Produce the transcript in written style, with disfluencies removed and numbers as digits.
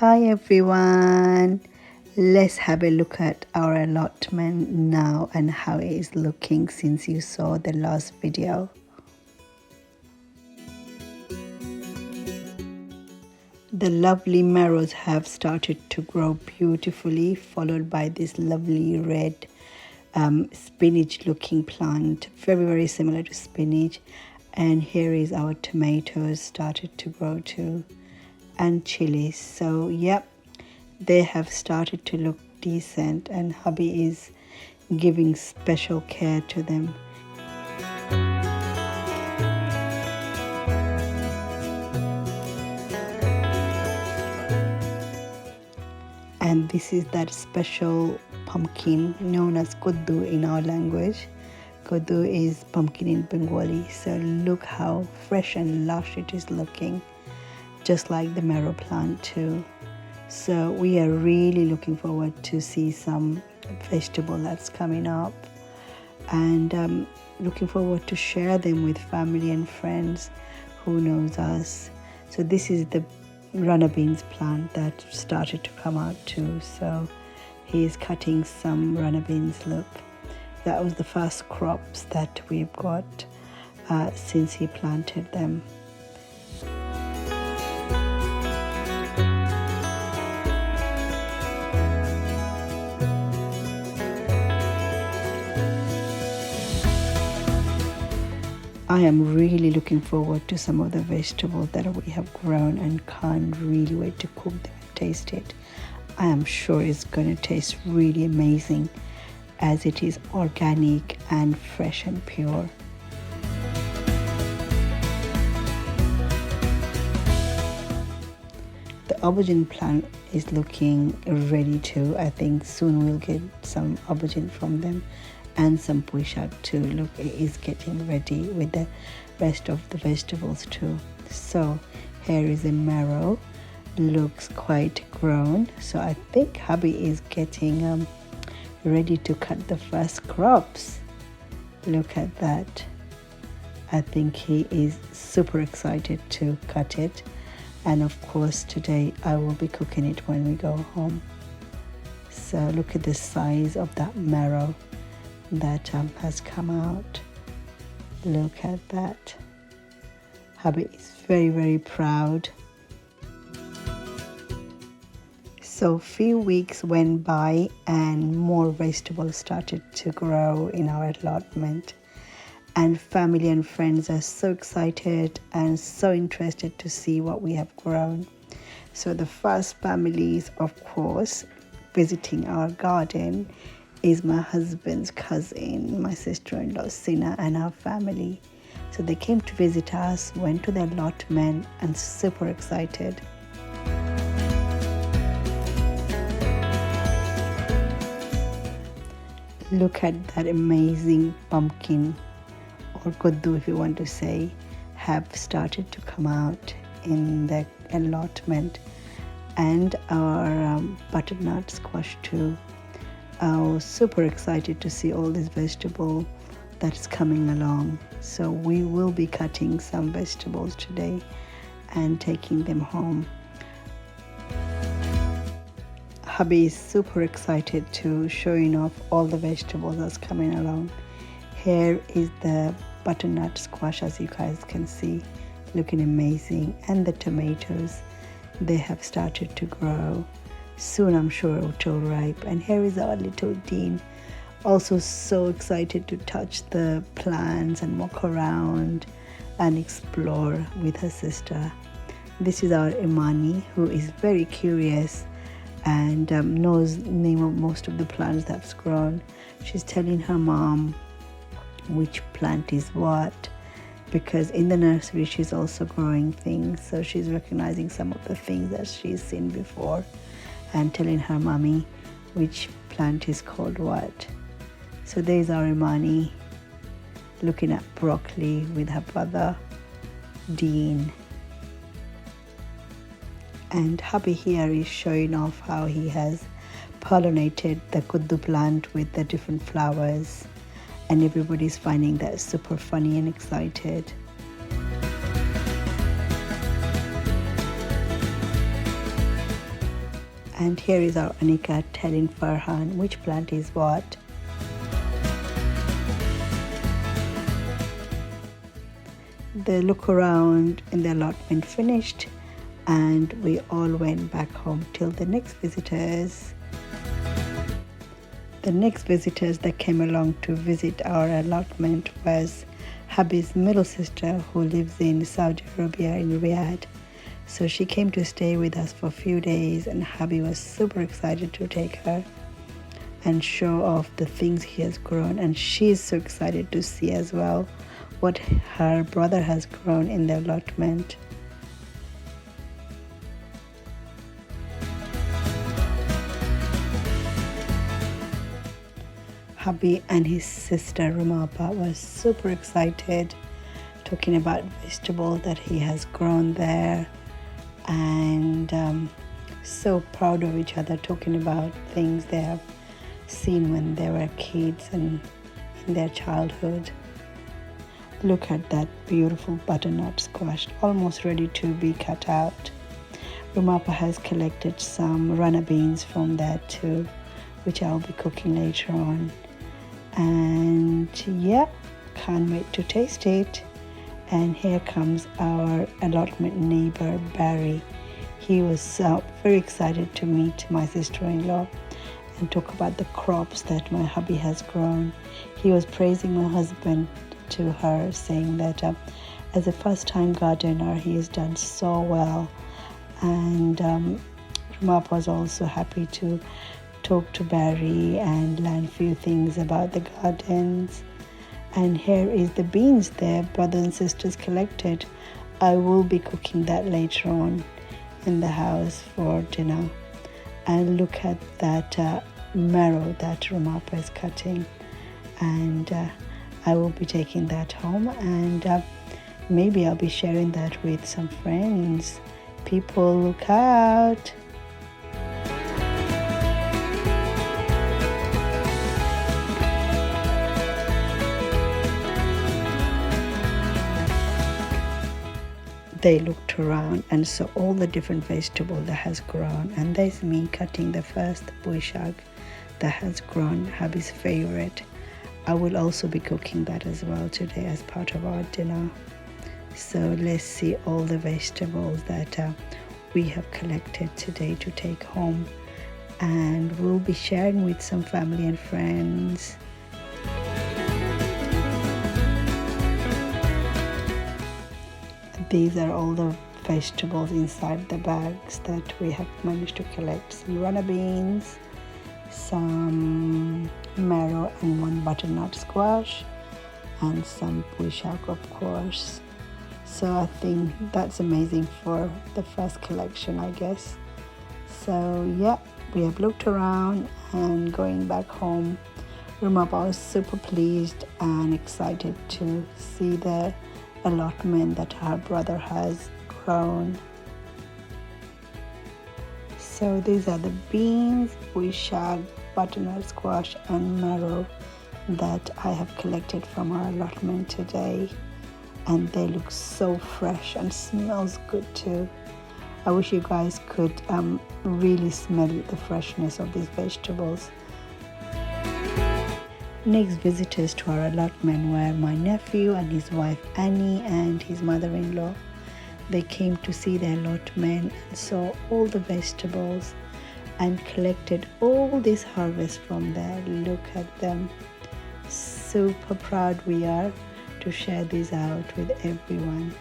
Hi everyone, let's have a look at our allotment now and how it is looking since you saw the last video. The lovely marrows have started to grow beautifully, followed by this lovely red spinach looking plant, very similar to spinach. And here is our tomatoes started to grow too, and chilies. So yep, they have started to look decent, and hubby is giving special care to them. And this is that special pumpkin known as kuddu in our language. Kuddu is pumpkin in Bengali. So look how fresh and lush it is looking, just like the marrow plant too. So we are really looking forward to see some vegetable that's coming up, and looking forward to share them with family and friends who knows us. So this is the runner beans plant that started to come out too. So he is cutting some runner beans. Look, that was the first crops that we've got since he planted them. I am really looking forward to some of the vegetables that we have grown and can't really wait to cook them and taste it. I am sure it's going to taste really amazing as it is organic and fresh and pure. The aubergine plant is looking ready too. I think soon we'll get some aubergine from them, and some puai shak too. Look, it is getting ready with the rest of the vegetables too. So here is a marrow, looks quite grown. So I think hubby is getting ready to cut the first crops. Look at that. I think he is super excited to cut it, and of course today I will be cooking it when we go home. So look at the size of that marrow that has come out. Look at that. Hubby is very proud. So few weeks went by and more vegetables started to grow in our allotment, and family and friends are so excited and so interested to see what we have grown. So the first families, of course, visiting our garden is my husband's cousin, my sister-in-law Sina, and our family. So they came to visit us, went to the allotment, and super excited. Look at that amazing pumpkin, or kuddu if you want to say, have started to come out in the allotment, and our butternut squash too. I was super excited to see all this vegetable that's coming along. So we will be cutting some vegetables today and taking them home. Hubby is super excited to showing off all the vegetables that's coming along. Here is the butternut squash, as you guys can see, looking amazing, and the tomatoes, they have started to grow. Soon I'm sure it will ripe. And here is our little Dean, also so excited to touch the plants and walk around and explore with her sister. This is our Imani, who is very curious and knows the name of most of the plants that's grown. She's telling her mom which plant is what, because in the nursery she's also growing things, so she's recognizing some of the things that she's seen before and telling her mommy which plant is called what. So there's our Imani looking at broccoli with her brother Dean. And hubby here is showing off how he has pollinated the kuddu plant with the different flowers, and everybody's finding that super funny and excited. And here is our Anika telling Farhan which plant is what. The look around in the allotment finished, and we all went back home till the next visitors. The next visitors that came along to visit our allotment was hubby's middle sister, who lives in Saudi Arabia in Riyadh. So she came to stay with us for a few days, and hubby was super excited to take her and show off the things he has grown. And she is so excited to see as well what her brother has grown in the allotment. Hubby and his sister Rumapa was super excited, talking about vegetables that he has grown there, and so proud of each other, talking about things they have seen when they were kids and in their childhood. Look at that beautiful butternut squash, almost ready to be cut out. Rumapa has collected some runner beans from that too, which I'll be cooking later on. And yeah, can't wait to taste it. And here comes our allotment neighbor Barry. He was very excited to meet my sister-in-law and talk about the crops that my hubby has grown. He was praising my husband to her, saying that as a first-time gardener he has done so well. And Rumap was also happy to talk to Barry and learn a few things about the gardens. And here is the beans their brothers and sisters collected. I will be cooking that later on in the house for dinner. And look at that marrow that Rumapa is cutting, and I will be taking that home, and maybe I'll be sharing that with some friends. People, look out! They looked around and saw all the different vegetables that has grown, and there's me cutting the first buishag that has grown, hubby's favorite. I will also be cooking that as well today as part of our dinner. So let's see all the vegetables that we have collected today to take home, and we'll be sharing with some family and friends. These are all the vegetables inside the bags that we have managed to collect. Some runner beans, some marrow, and one butternut squash, and some buishak, of course. So I think that's amazing for the first collection, I guess. So yeah, we have looked around and going back home. Rumapa was super pleased and excited to see the allotment that her brother has grown. So these are the beans, buishak, butternut squash, and marrow that I have collected from our allotment today, and they look so fresh and smells good too. I wish you guys could really smell the freshness of these vegetables. Next visitors to our allotment were my nephew and his wife Annie and his mother-in-law. They came to see the allotment and saw all the vegetables and collected all this harvest from there. Look at them. Super proud we are to share this out with everyone.